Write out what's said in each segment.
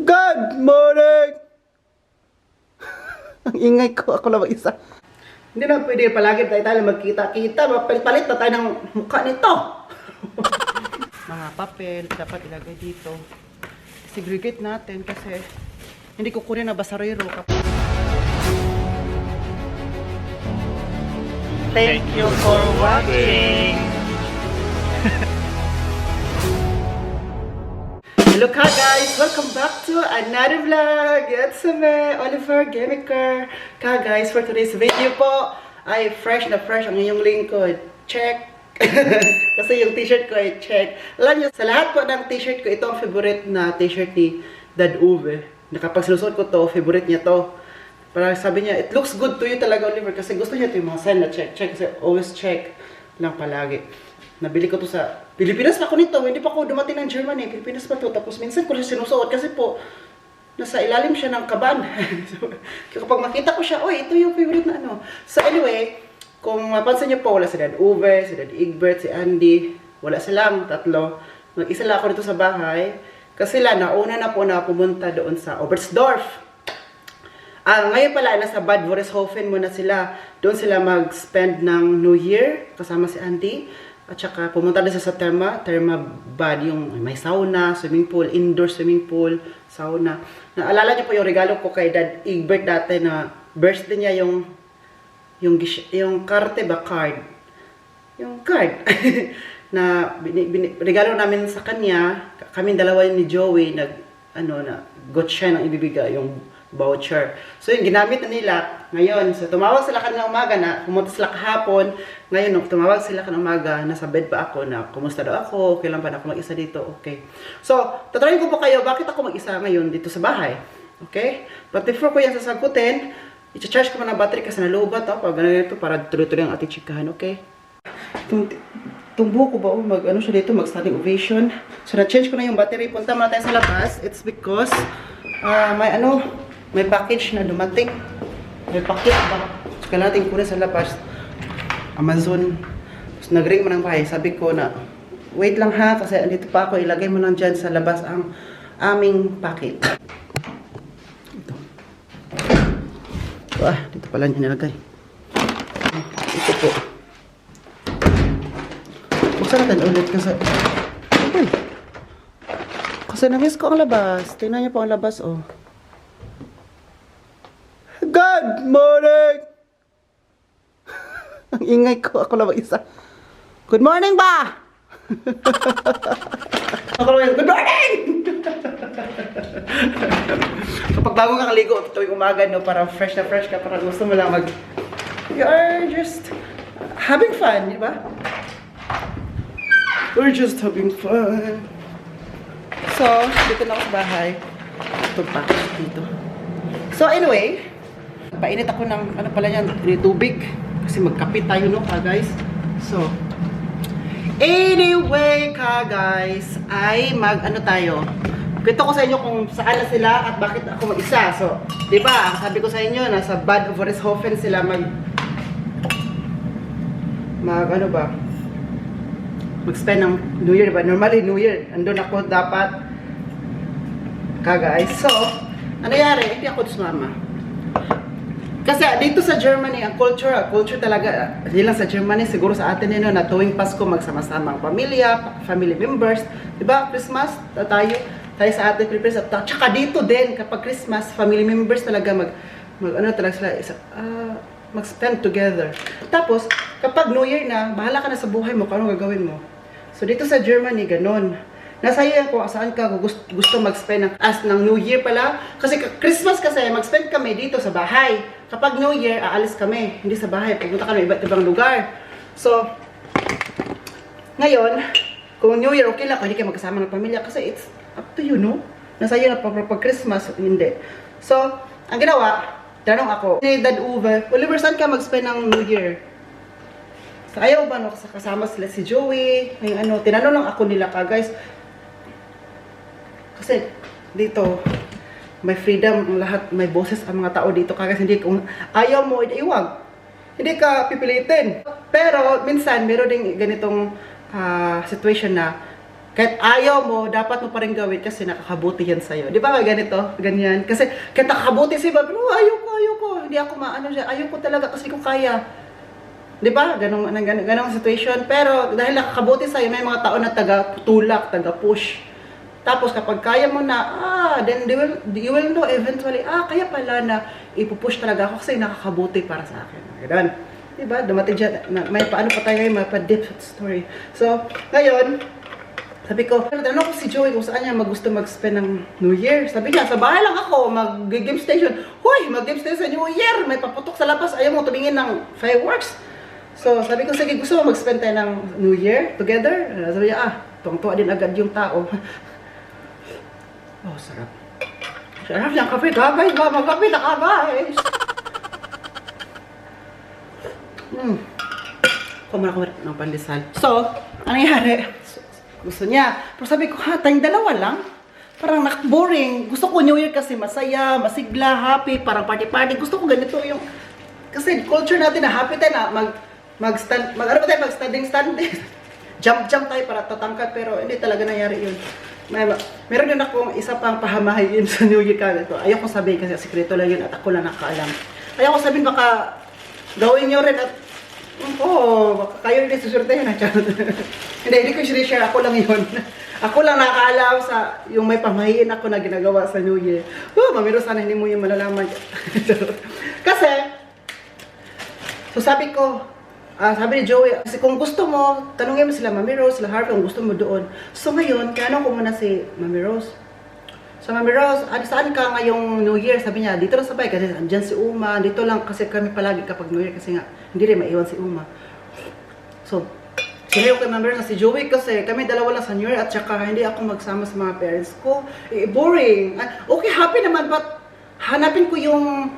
Good morning! Ang ingay ko, ako lang mag-isa. Hindi na pwede palagi tayo magkita-kita, mapalit na tayo ng mukha nito. Mga papel, dapat ilagay dito. Segregate natin kasi hindi ko kunin na basarero. Thank you for watching! Hello guys! Welcome back to another vlog! It's me, Oliver Gamiker. Guys, for today's video po ay fresh na fresh ang inyong lingkod. Check! Kasi yung t-shirt ko ay check. Alam nyo, sa lahat po ng t-shirt ko, ito ang favorite na t-shirt ni Dad Uwe. Kapag sinusuot ko to, favorite niya to. Parang sabi niya, it looks good to you talaga, Oliver. Kasi gusto niya ito yung mga sign na check. Check kasi always check lang palagi. Nabili ko to sa Pilipinas pa ako nito. Hindi pa ako dumating ng Germany. Pilipinas pa to. Tapos minsan ko siya sinusuot kasi po nasa ilalim siya ng kaban. So, kapag makita ko siya, oy, ito yung favorite na ano. So anyway, kung mapansin niyo po, wala si Dad Uwe, si Dad Egbert, si Andy. Wala silang tatlo. Mag-isa lang ako dito sa bahay. Kasi nauna na po na pumunta doon sa Oberstdorf. Ngayon pala, nasa Bad Wörishofen muna sila. Doon sila mag-spend ng New Year kasama si Andy. At saka pumunta din sa Therma Bad, yung may sauna, swimming pool, indoor swimming pool, sauna. Naalala niyo po yung regalo ko kay Dad Egbert dati na birthday niya yung karte ba, card. Yung card. Na regalo namin sa kanya, kami dalawa ni Joey, na got siya ng ibibigay, yung voucher. So yung ginamit na nila ngayon. So tumawag sila kanina umaga na pumunta sila kahapon. Ngayon nung tumawag sila kanina umaga, nasa bed pa ako na kumusta daw ako, kailan pa na ako mag-isa dito. Okay. So tatanungin ko po kayo, bakit ako mag-isa ngayon dito sa bahay? Okay? But before ko yan sasagutin, i-charge ko muna ng battery kasi nalubat ako. Pag ganun ito para tuloy-tuloy ang ating chikahan. Okay? Itong buho ko ba siya dito, mag-standing ovation. So na-change ko na yung battery. Punta muna tayo sa labas. It's because may package na dumating. May package ba? So, kailangan natin kunin sa labas. Amazon. So, nag-ring mo ng bahay. Sabi ko na, wait lang ha, kasi andito pa ako. Ilagay mo lang dyan sa labas ang aming package. Ito. Dito pala niya nilagay. Ito po. Buksan natin ulit kasi, kasi na-miss ko ang labas. Tingnan niyo po ang labas, oh. Good morning! Ang ingay ko, ako lang mag-isa. Good morning ba? Ako lang, good morning! Kapag bago ka kaligo, tuwing umaga, no, parang fresh na fresh ka, parang gusto mo lang you are just having fun, di ba? We're just having fun. So, dito na ako sa bahay. Ito pa, dito. So, anyway, painit ako ng, tubig. Kasi magkapit tayo, no, guys. So, anyway, guys, ay tayo. Kwento ko sa inyo kung saan na sila at bakit ako mag-isa. So, di ba, sabi ko sa inyo, nasa Bad Wörishofen sila mag-spend ng New Year, diba? Normally, New Year, andun ako dapat, guys. So, nangyari, hindi ako sumama. Kasi dito sa Germany, ang culture talaga, hindi lang sa Germany, siguro sa atin yun, na tuwing Pasko, magsama-sama ang pamilya, family members, diba? Christmas, tayo sa atin, Pilipinas, tsaka dito din, kapag Christmas, family members talaga mag-spend together. Tapos, kapag New Year na, bahala ka na sa buhay mo, kung ano gagawin mo. So, dito sa Germany, ganun. Nasa iyo kung saan ka gusto mag-spend ng New Year pala. Kasi Christmas kasi, mag-spend kami dito sa bahay. Kapag New Year, aalis kami. Hindi sa bahay, pupunta kami iba't ibang lugar. So, ngayon, kung New Year, okay lang, hindi kayo magkasama ng pamilya. Kasi it's up to you, no? Nasa iyo na pag Christmas, hindi. So, ang ginawa, tanong ako, ni Dad Uwe, Oliver, saan ka mag-spend ng New Year? So, ayaw ba, no? Kasama sila si Joey, tinanong lang ako nila guys. Kasi, dito, may freedom ang lahat, may boses ang mga tao dito. Kasi hindi, kung ayaw mo, iwag. Hindi ka pipilitin. Pero, minsan, meron ding ganitong situation na Kahit ayaw mo, dapat mo pa rin gawin kasi nakakabuti yan sa'yo. Di ba ganito? Ganyan. Kasi kahit nakakabuti si Bob, ayoko. Hindi ako maano siya. Ayoko talaga kasi ko kaya. Di ba? Ganong situation. Pero dahil nakakabuti sa'yo, may mga tao na taga-tulak, taga-push. Tapos kapag kaya mo na, then you will know eventually, kaya pala na ipupush talaga ako kasi nakakabuti para sa akin. Ganun. Diba? Dumating dyan, may paano pa tayo ngayon, may pa-deep story. So, ngayon, sabi ko, tanong ko si Joey kung saan niya gusto mag-spend ng New Year. Sabi niya, sa bahay lang ako, mag-game station. Hoy, mag-game station sa New Year. May paputok sa labas, ayaw mo tumingin ng fireworks. So, sabi ko, sige, gusto mo mag-spend tayo ng New Year together? Sabi niya, tuwang-tuwa din agad yung tao. Oh, sarap. Sarap ng kape, guys. Mag-kape na ka, guys. Kumara ko ng pandesal. So, ano nangyari? Gusto niya. Pero sabi ko, tayong dalawa lang. Parang boring. Gusto ko New Year kasi masaya, masigla, happy, parang party-party. Gusto ko ganito yung... Kasi culture natin na happy tayo na mag-standing. Jump tayo para tatangkad. Pero hindi talaga nangyari yun. Meron din akong isa pang pahamahin sa New Year ka. Ayaw ko sabihin kasi sekreto lang yun at ako lang nakakaalam. Ayaw ko sabihin baka gawin nyo rin at baka kayo rin susurtahin na chan. Hindi ko share, ako lang yun. Ako lang nakakaalam sa yung may pamahiin ako na ginagawa sa New Year. Mamiro sana hindi mo yung malalaman. Kasi, so sabi ko, sabi ni Joey, kasi kung gusto mo, tanungin mo sila Mami Rose, sila Harvey, kung gusto mo doon. So ngayon, tinanong ko muna si Mami Rose. So Mami Rose, saan ka ngayong New Year? Sabi niya, dito lang sa bahay, kasi andyan si Uma, dito lang kasi kami palagi kapag New Year, kasi nga, hindi rin maiwan si Uma. So, sinayo kay Mami Rose na si Joey kasi kami dalawa lang sa New Year at saka hindi ako magsama sa mga parents ko. Boring. Okay, happy naman, but hanapin ko yung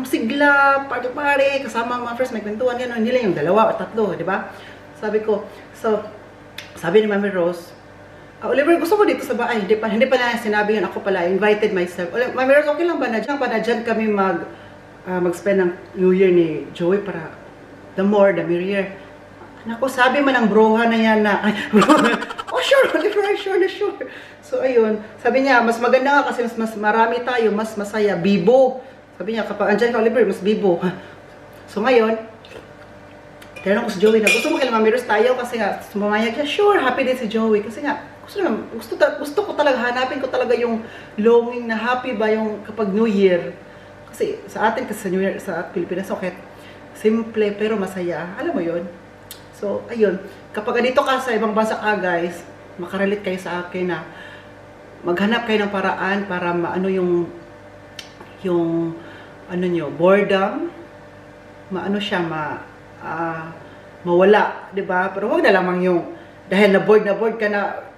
sigla, party-party, kasama mga friends, may kwentuhan, gano'n, hindi lang yung dalawa o tatlo, di ba? Sabi ko, so, sabi ni Mami Rose, Oliver, gusto ko dito sa bahay, hindi pa na sinabi yun, ako pala, invited myself. Mami Rose, okay lang ba na dyan kami mag-spend ng New Year ni Joey para the more, the merrier. Naku, sabi man ng broha na yan na, sure, Oliver, sure. So, ayun, sabi niya, mas maganda nga kasi mas marami tayo, mas masaya, bibo. Sabi niya, kapag andyan ka, Oliver, mas bibo. So ngayon, tinanong ko si Joey na, gusto mo kay Mami Rose tayo? Kasi nga, sumamayag siya, sure, happy din si Joey. Kasi nga, gusto ko talaga, hanapin ko talaga yung longing na happy ba yung kapag New Year. Kasi sa atin, kasi sa New Year, sa Pilipinas, okay, simple pero masaya. Alam mo yun? So, ayun, kapag dito ka sa ibang bansa ka, guys, makarelate kayo sa akin na maghanap kayo ng paraan para maano yung ano nyo, boredom, maano siya, mawala, di ba? Pero huwag na lamang yung, dahil na bored ka na,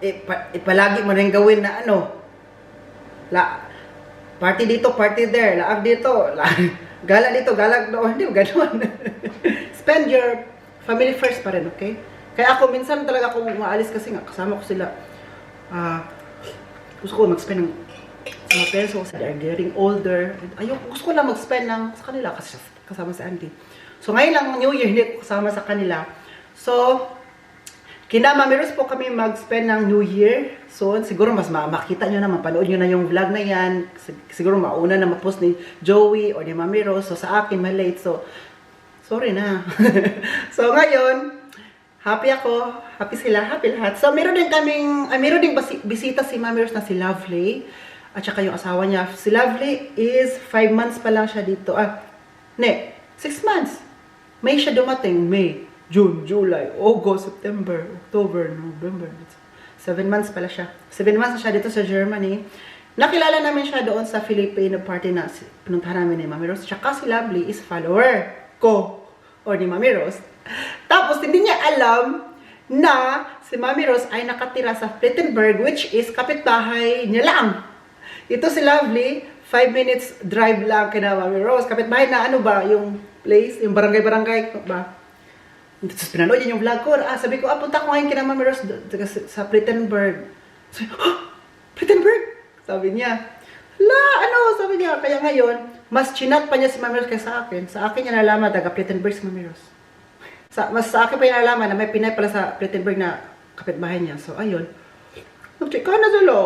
palagi mo rin gawin na ano, party dito, party there, laag dito, gala dito, gala doon, hindi mo gano'n. Spend your family first pa rin, okay? Kaya ako, minsan talaga ako maalis kasi nga, kasama ko sila, gusto ko mag-spend ng mga parents ko, they are getting older. Gusto ko lang mag-spend sa kanila kasi kasama si auntie. So ngayon lang New Year, hindi ko kasama sa kanila. So, kina Mami Rose po kami mag-spend ng New Year. So, siguro mas makita nyo na, mapanood nyo na yung vlog na yan. Siguro mauna na ma-post ni Joey or ni Mami Rose. So, sa akin, malate. So, sorry na. So, ngayon, happy ako. Happy sila. Happy lahat. So, meron din bisita si Mami Rose na si Lovely. At saka yung asawa niya. Si Lovely is 5 months pa lang siya dito. 6 months. May siya dumating. May, June, July, August, September, October, November. 7 months pala siya. 7 months na siya dito sa Germany. Nakilala namin siya doon sa Filipino party na pinuntahan namin ni Mami Rose. Tsaka si Lovely is follower ko or ni Mami Rose. Tapos hindi niya alam na si Mami Rose ay nakatira sa Plettenberg, which is kapitbahay niya lang. Ito si Lovely, 5 minutes drive lang kina Mami Rose. Kapitbahay na ano ba, yung place, yung barangay ba? Tapos pinanood yun yung vlog ko. Sabi ko, punta ko ngayon kina Mami Rose sa Plettenberg. Sabi, Plettenberg? Sabi niya. Sabi niya. Kaya ngayon, mas chinat pa niya si Mami Rose kaysa sa akin. Sa akin niya nalaman, taga Plettenberg si Mami Rose. Mas sa akin pa niya nalaman na may Pinay pala sa Plettenberg na kapitbahay niya. So, ayun. Nag-check ka na sila.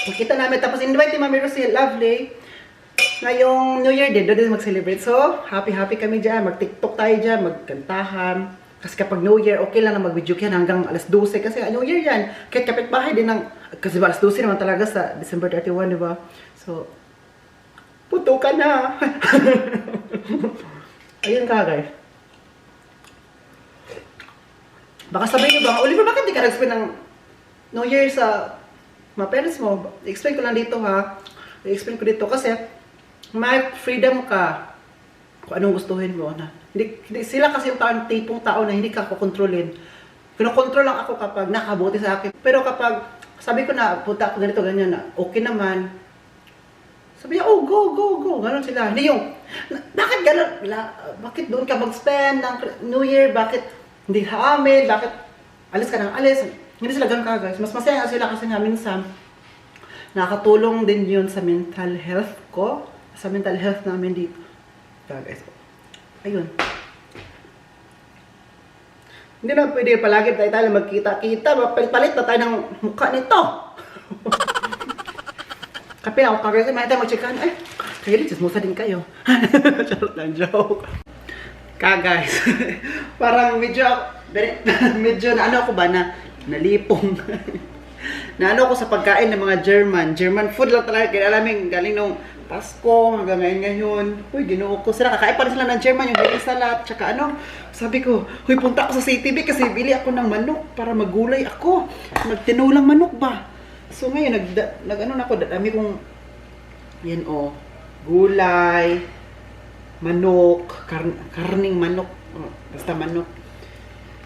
Nakita namin, tapos invite ni Mami Rosie, lovely. Ngayong New Year din, doon mag-celebrate. So, happy kami dyan. Mag-tiktok tayo dyan, magkantahan. Kasi kapag New Year, okay lang na mag-video yan hanggang alas 12. Kasi New Year yan. Kahit kapitbahay din ng... Kasi alas 12 naman talaga sa December 31, di ba? So, puto ka na. Ayun ka, guys. Baka sabihin nyo ba, Oliver, bakit di ka nag-spend ng New Year sa mga parents mo? I-explain ko lang dito, ha? I-explain ko dito kasi may freedom ka kung anong gustuhin mo na. Hindi sila kasi yung tipong tao na hindi ka kukontrolin. Kinokontrol lang ako kapag nakabuti sa akin. Pero kapag sabi ko na punta ako ganito ganyan na okay naman. Sabi niya, oh go. Ganon sila. Hindi yung, bakit ganon? Bakit doon ka mag-spend ng New Year? Bakit hindi sa amin? Bakit alis ka ng alis? Hindi sila ganon ka, guys. Mas masaya sila kasi nga minsan nakakatulong din yun sa mental health ko. Sa mental health namin dito. Guys. Ayun. Hindi na pwede palagi tayo magkita-kita. Palit na tayo ng mukha nito. Kape ako kagaya sa mga tayo mag-checkan. Ay, kayo rin, chismosa din kayo. Charot lang, joke. Guys. Parang medyo na ano ako ba na nalipong. Na ano ako sa pagkain ng mga German food lang talaga. Kaya alaming galing nung Pasko hanggang ngayon. Uy, ginoo ko sila. Kakain pa rin sila ng German, yung German salad. Tsaka ano, sabi ko, huy, punta ako sa CTV kasi bili ako ng manok para magulay ako. Magtinulang manok ba? So ngayon, nag-ano na ako, dami kong, yan o, gulay, manok, karning manok, basta manok.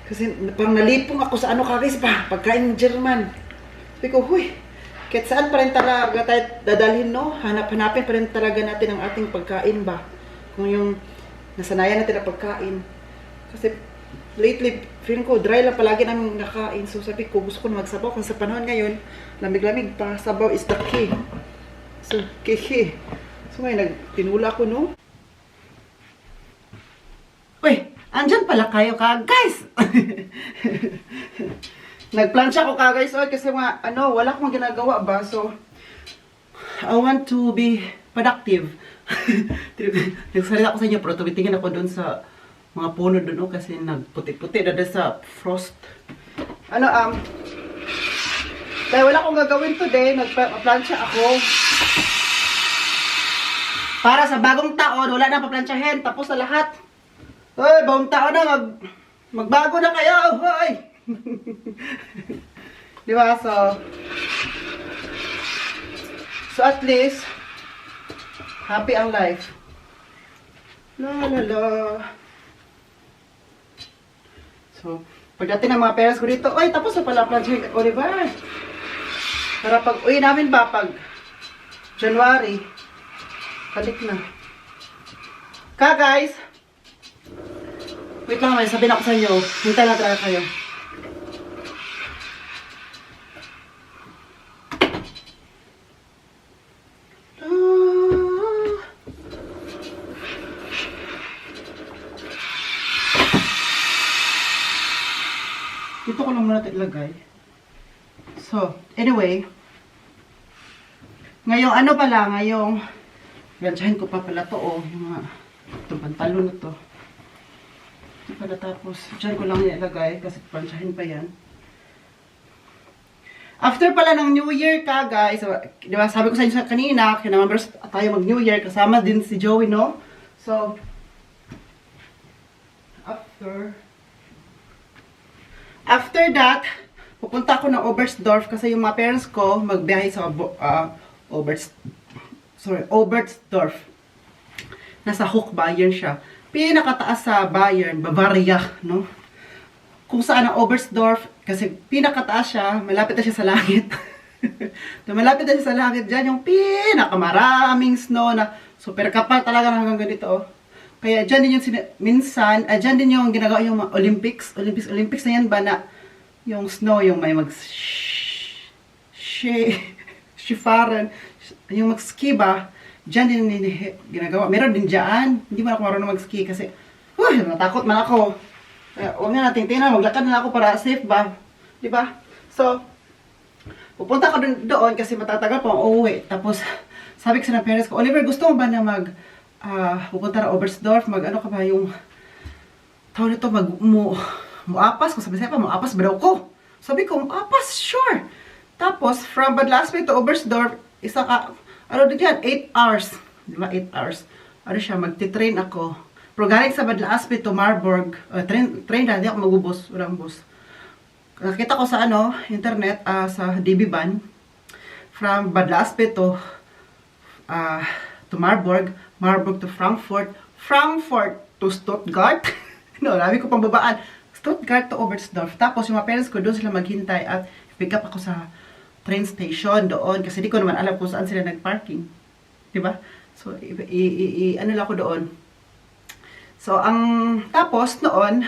Kasi parang nalipong ako sa ano kagis pa, pagkain ng German. Sabi ko, huy, kahit saan pa rin talaga tayo dadalhin, no? Hanapin pa rin talaga natin ang ating pagkain ba? Kung yung nasanayan natin ang pagkain. Kasi lately, feeling ko, dry lang palagi namin nakain. So sabi ko, gusto ko na magsabaw. Kasi sa panahon ngayon, lamig-lamig pa, sabaw is the key. So, key. So ngayon, tinula ko, no? Uy, andyan pala kayo ka, guys! Nagplansya ko guys, kasi mga, wala akong ginagawa ba, so, I want to be productive. Nagsalita ko sa inyo, pero tumitingin ako doon sa mga puno doon, kasi nagputi-puti dada sa frost. Kaya wala akong gagawin today, nagplansya ako. Para sa bagong taon, wala na paplansyahin, tapos na lahat. Hoy, bagong taon na, magbago na kayo, hoy! Diba? So at least happy ang life. La. So pagdating ng mga parents ko dito, oy, tapos na pala project Oliver. Para pag uwi namin ba pag January, balik na. Guys, wait lang, may sabihin ako sa inyo. Hintay lang talaga kayo. Dito ko lang muna ito ilagay. So, anyway. Ngayong gansyahin ko pa pala to, yung mga, itong pantalon na to. Ito pala tapos, dyan ko lang ilagay kasi gansyahin pa yan. After pala ng New Year ka, guys, so, di ba, sabi ko sa inyo kanina, kinamambers tayo mag-New Year, kasama din si Joey, no? So, after that, pupunta ako ng Oberstdorf kasi yung mga parents ko magbiyahe sa Oberstdorf. Nasa Hoch, Bayern siya. Pinakataas sa Bayern, Bavaria, no? Kung saan ang Oberstdorf, kasi pinakataas siya, malapit na siya sa langit. Malapit na siya sa langit, dyan yung pinakamaraming snow na super kapal talaga hanggang ganito, oh. Kaya dyan din yung minsan, dyan din yung ginagawa yung mga Olympics na yan ba na yung snow, yung may shifaran, yung mag-ski ba, dyan din ginagawa. Meron din dyan, hindi man ako marunong mag-ski kasi, natakot man ako. Huwag na natin tingnan, maglakad na ako para safe ba, di ba? So, pupunta ko doon kasi matatagal po ang uuwi. Tapos, sabi ko sa ng parents ko, Oliver, gusto mo ba na pupunta na Oberstdorf, ano ka ba yung tawag nito, muapas? Kung sabi sa'yo pa, muapas ba daw ko? Sabi ko, muapas, sure. Tapos, from Badlaspe to Oberstdorf, ano din yan, 8 hours. Di ba, 8 hours. Ano siya, magti-train ako. Pero galing sa Badlaspe to Marburg, train na, hindi ako magubos, walang bus. Nakita ko sa internet, sa DB Ban, from Badlaspe to Marburg, Marburg to Frankfurt, Frankfurt to Stuttgart. No, sabi ko pang babaan. Stuttgart to Oberstdorf. Tapos yung mga parents ko, doon sila maghintay at pick up ako sa train station doon. Kasi di ko naman alam kung saan sila nag-parking. Diba? So, ano lang ako doon. So, tapos noon,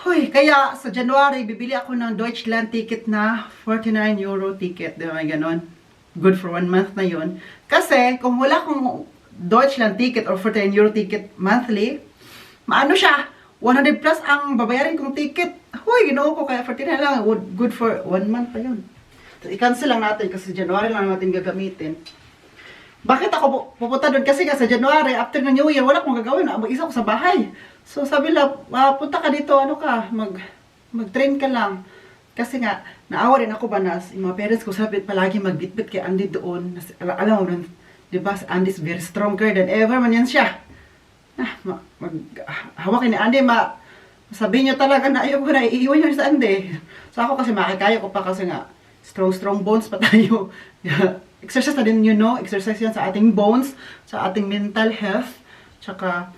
kaya sa January, bibili ako ng Deutschland ticket na 49 euro ticket. Diba, ganon. Good for 1 month na yun. Kasi, kung wala akong Deutschland ticket or 49 euro ticket monthly, maano siya, 100 plus ang babayarin kong ticket. Ginoo ko, kaya 49 lang, good for 1 month pa yun. So, i-cancel lang natin kasi January lang natin gagamitin. Bakit ako pupunta doon? Kasi nga sa January, after ng New Year, wala akong gagawin. Mag-isa ko sa bahay. So, sabi lang, punta ka dito, mag-train ka lang. Kasi nga, naawa rin ako ba na yung mga parents ko sabi palagi magbitbit kay Andy doon. Alam mo nun, di ba, Andy's very stronger than ever man yan siya. Hawakin ni Andy, sabihin niyo talaga na ayaw ko na, iiwan niyo sa Andy. So ako kasi makikaya ko pa kasi nga, strong bones pa tayo. Exercise na din, exercise yan sa ating bones, sa ating mental health, tsaka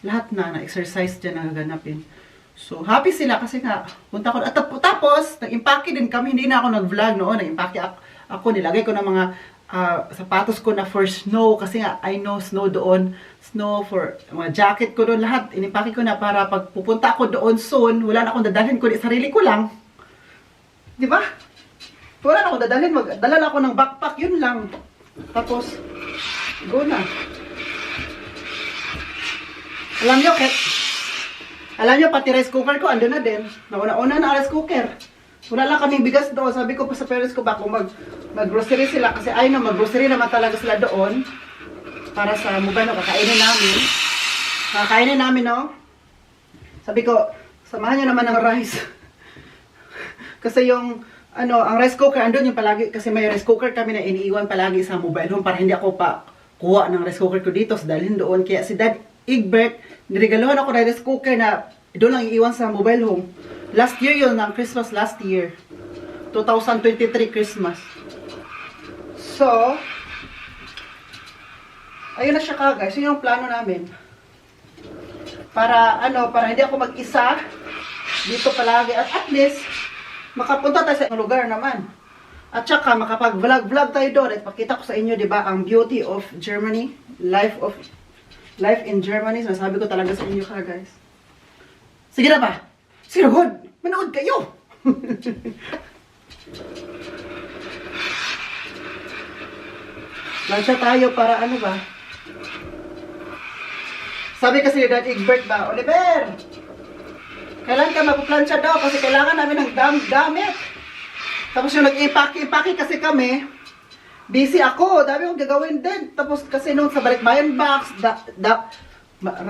lahat na exercise dyan na gaganapin. So, happy sila kasi nga, punta ko. At tapos, nag-impake din kami, hindi na ako nag-vlog noon, nag-impake ako, nilagay ko ng mga sapatos ko na for snow, kasi nga, I know snow doon, snow for mga jacket ko doon, lahat, inimpake ko na para pag pupunta ako doon soon, wala na akong dadalhin ko, sarili ko lang. Di ba? Wala na akong dadalhin, magdala na ako ng backpack, yun lang. Tapos, go na. Alam nyo, pati rice cooker ko, ando na din. Nauna-una na rice cooker. Wala lang kaming bigas doon. Sabi ko pa sa parents ko ba kung mag-grocery sila. Kasi ay na, mag-grocery naman talaga sila doon. Para sa mubano, kakainin namin, no? Sabi ko, samahan nyo naman ng rice. Kasi yung, ang rice cooker, andun yung palagi. Kasi may rice cooker kami na iniiwan palagi sa mobile home. Para hindi ako pa kuha ng rice cooker ko dito. Dalhin doon. Kaya si Dad Egbert, niregaluhan ako ng rice cooker na doon lang iiwan sa mobile home. Last year yun, ng Christmas last year. 2023 Christmas. So, ayun na siya guys. Yun yung plano namin. Para hindi ako mag-isa dito palagi. At least, makapunta tayo sa lugar naman. At saka, makapag-vlog tayo doon. At pakita ko sa inyo, di ba, ang beauty of Germany. Life in Germany, sinasabi ko talaga sa inyo guys. Sige na ba? Sige na, good. Manood kayo. Lansya tayo para ba? Sabi kasi ni Dad Egbert ba, Oliver, kailan ka magpuplansya daw kasi kailangan namin ng damit. Tapos yung nag-impake kasi kami, busy ako, dami kong gagawin din. Tapos kasi nung sa balikbayan box,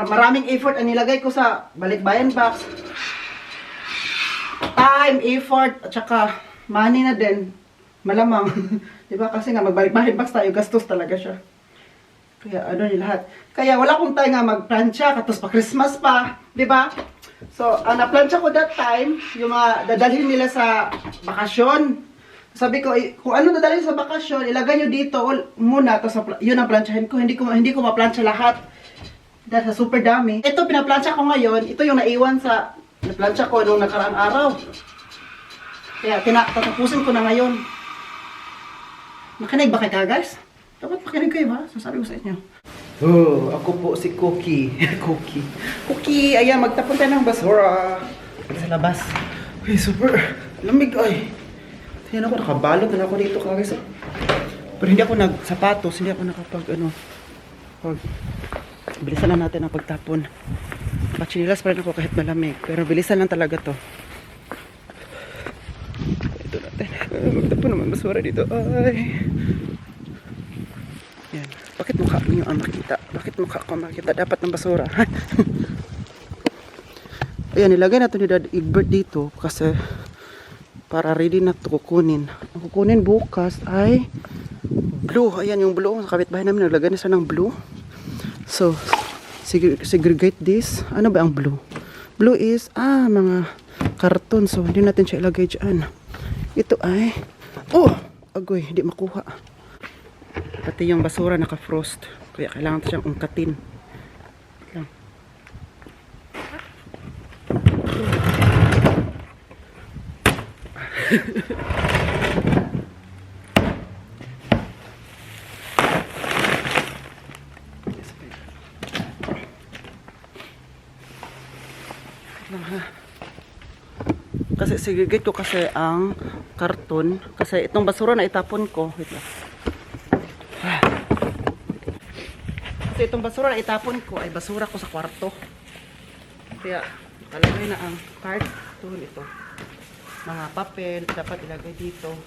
maraming effort ang nilagay ko sa balikbayan box. Time, effort, at saka money na din. Malamang. Diba? Kasi nga magbalikbayan box tayo, gastos talaga siya. Kaya yung lahat. Kaya wala akong tayo nga magplansya, tapos pa Christmas pa. Diba? So, ang naplansya ko that time, yung mga dadalhin nila sa bakasyon. Sabi ko, kung ano dadalhin sa bakasyon, ilagay nyo dito muna, tapos yun ang plansyahin ko. Hindi ko maplansya lahat. Dahil sa super dami. Ito, pinaplansya ko ngayon. Ito yung naiwan sa naplansya ko nung nakaraang araw. Kaya, tatapusin ko na ngayon. Makinig ba kayo guys? Dapat makinig kayo ba? Sasabi ko sa inyo. Oh, ako po si Cookie. Cookie, ayan, magtapon tayo ng basura. Sa labas. Ay, super. Lamig, ay. Tingnan ako, nakabalot na ako dito guys. Pero hindi ako nagsapatos, hindi ako bilisan lang natin ang pagtapon. Pachinilas pa rin ako kahit malamig. Pero bilisan lang talaga to. Ito natin. Magtapon naman basura dito. Ay. Yan. Bakit mukha niyo ang makita? Bakit mukha ko makita? Dapat ng basura. Ayan, nilagay natin ni Dad Egbert dito kasi para ready na ito kukunin. Ang kukunin bukas ay blue. Ayan yung blue. Sa kapitbahay namin naglagay na siya ng blue. So, segregate this. Ano ba ang blue? Blue is, mga karton. So, hindi natin siya ilagay dyan. Ito ay, agoy, hindi makuha. Pati yung basura naka-frost. Kaya kailangan ito siyang ungkatin. Lang. Kasi segregate ko kasi ang karton kasi itong basura na itapon ko. Wait lang. Kasi itong basura na itapon ko ay basura ko sa kwarto. Kaya talagay na ang karton ito. Mga papel dapat ilagay dito.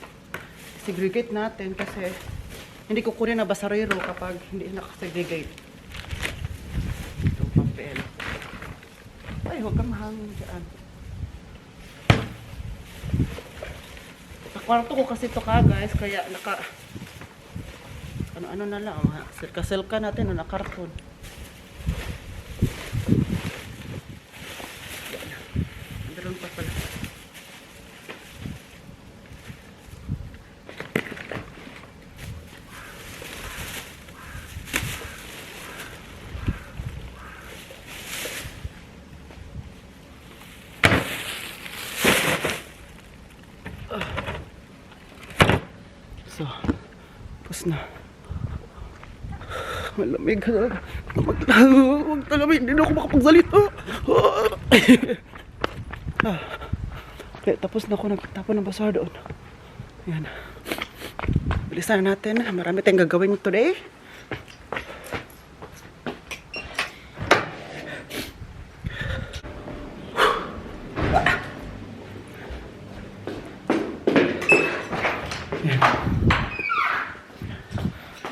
Segregate natin kasi hindi ko kunin na basarero kapag hindi nakasegregate. Itong papel. Ay, huwag kang mahangin dyan. Sa kwarto ko kasi ito guys, kaya ano na lang, silka-silka natin na karton. Meron pa pala. So, tapos na. Malamig ka na. Huwag talamig. Hindi na ako makapagsalita. Okay, tapos na ako nagtapon ng basura doon. Ayan. Bilisan na natin. Marami tayong gagawin today.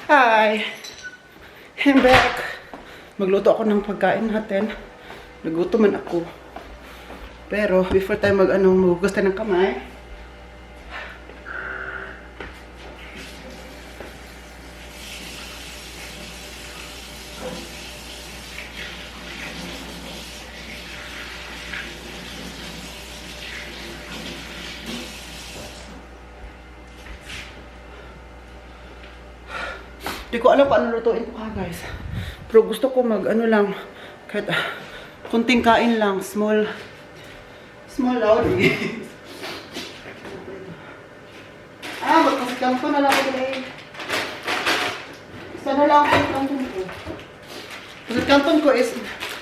Hi! I'm back! Magluto ako ng pagkain natin. Nagutom man ako. Pero, before tayo magugas tayo ng kamay. Hindi ko alam paano lutuin ko guys. Pero gusto ko lang, kahit kunting kain lang, small loud. Magkasigang ko na lang ako today. Isa na lang ang kanton ko. Kasi kanton ko is,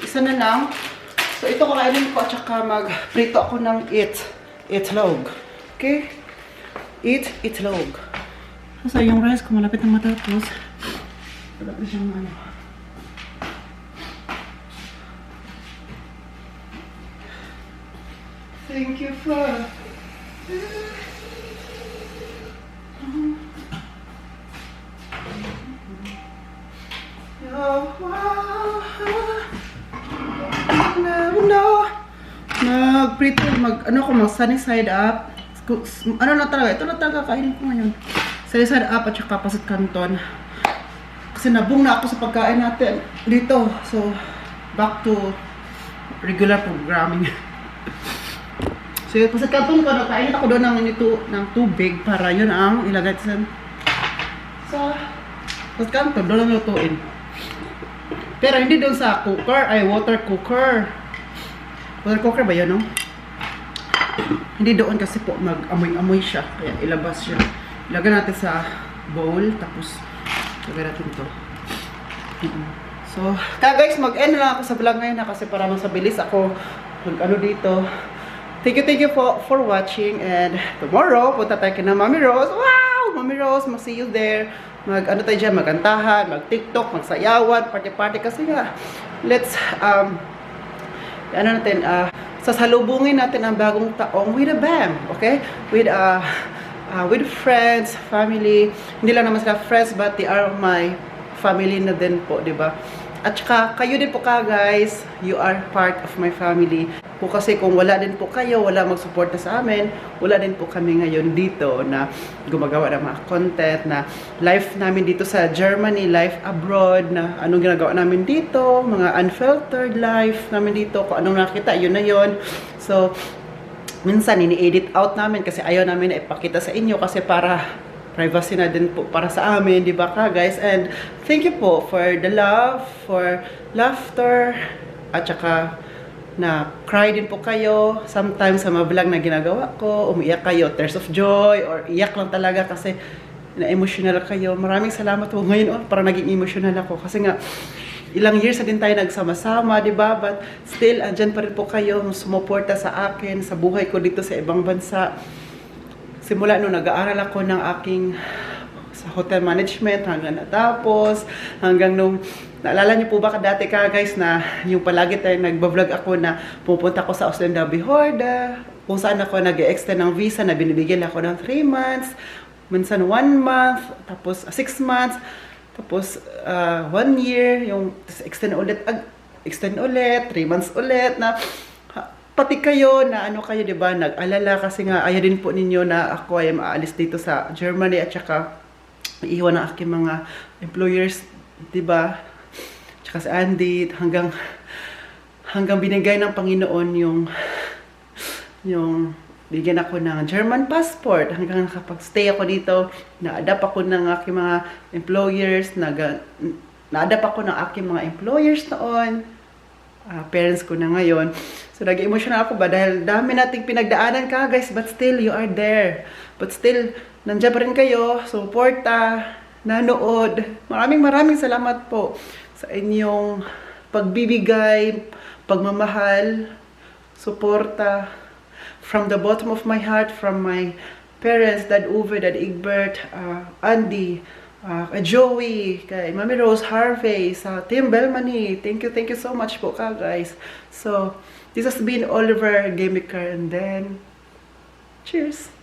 isa na lang. So ito kakainin ko at saka mag-prito ako ng itlog. Okay? Itlog. So yung rice ko malapit na matapos. Wala na siyang Thank you for Mag-prito, mag sunny side up. Ano na talaga? Ito na talaga kainin ko ngayon. Sunny side up at saka pasat canton. Kasi nabung na ako sa pagkain natin dito. So, back to regular programming. So, pasat canton ko, nakainit ako doon ng tubig para yun ang ilagay sa pasat canton. Doon ang lutuin. Pero hindi doon sa cooker, ay water cooker. Water cooker ba yun, no? Hindi doon kasi po mag-amoy-amoy siya. Kaya ilabas siya. Ilagay natin sa bowl. Tapos, ilagay natin ito. So, guys, mag-end na lang ako sa vlog ngayon na kasi para masabilis ako dito. Thank you for watching. And tomorrow, punta tayo kina Mami Rose. Wow! Mami Rose, see you there. Tayo dyan, magantahan, mag-tiktok, magsayawan, party-party. Kasi nga, let's, sasalubungin natin ang bagong taong with a bam, okay? With with friends, family. Hindi lang naman sila friends, but they are my family na din po, di ba? At saka, kayo din po guys, you are part of my family. Po kasi kung wala din po kayo, wala magsuporta sa amin, wala din po kami ngayon dito na gumagawa ng mga content, na life namin dito sa Germany, life abroad, na anong ginagawa namin dito, mga unfiltered life namin dito, kung anong nakita, yun na yun. So, minsan ini-edit out namin kasi ayaw namin na ipakita sa inyo kasi para privacy na din po para sa amin, di ba ka guys? And thank you po for the love, for laughter, at saka na cry din po kayo. Sometimes sa mga vlog na ginagawa ko, umiyak kayo, tears of joy, or iyak lang talaga kasi na-emotional kayo. Maraming salamat po. Ngayon, parang naging emotional ako kasi nga, ilang years na din tayo nagsama-sama, di ba? But still, andyan pa rin po kayo, sumuporta sa akin, sa buhay ko dito sa ibang bansa. Simula nung nag-aaral ako ng aking sa hotel management hanggang natapos, hanggang nung, naalala niyo po ba dati ka guys na yung palagi tayo nagbablog ako na pupunta ko sa Ausländer Behörde, kung saan ako nag-extend ng visa na binibigyan ako ng 3 months, minsan 1 month, tapos 6 months, tapos 1 year, yung extend ulit, 3 months ulit na pati kayo na ano kayo, 'di ba, nag-alala kasi nga ayaw din po ninyo na ako ay maalis dito sa Germany at saka iiwan ang aking mga employers, 'di ba? Tsaka si Andy hanggang binigay ng Panginoon yung bigyan ako ng German passport, hanggang nakapag-stay ako dito, na-adapt ako ng aking mga employers, na-adapt ako ng aking mga employers noon. Parents ko na ngayon. So, nag-emotional ako ba? Dahil dami nating pinagdaanan ka, guys. But still, you are there. But still, nandiyan pa rin kayo. Suporta, nanood. Maraming salamat po sa inyong pagbibigay, pagmamahal, suporta. From the bottom of my heart, from my parents, Dad Uwe, Dad Egbert, Andy, kay Joey, kay Mami Rose, Harvey, sa Team Belmani. Thank you so much po ka guys. So, this has been Oliver Gamiker, and then, cheers!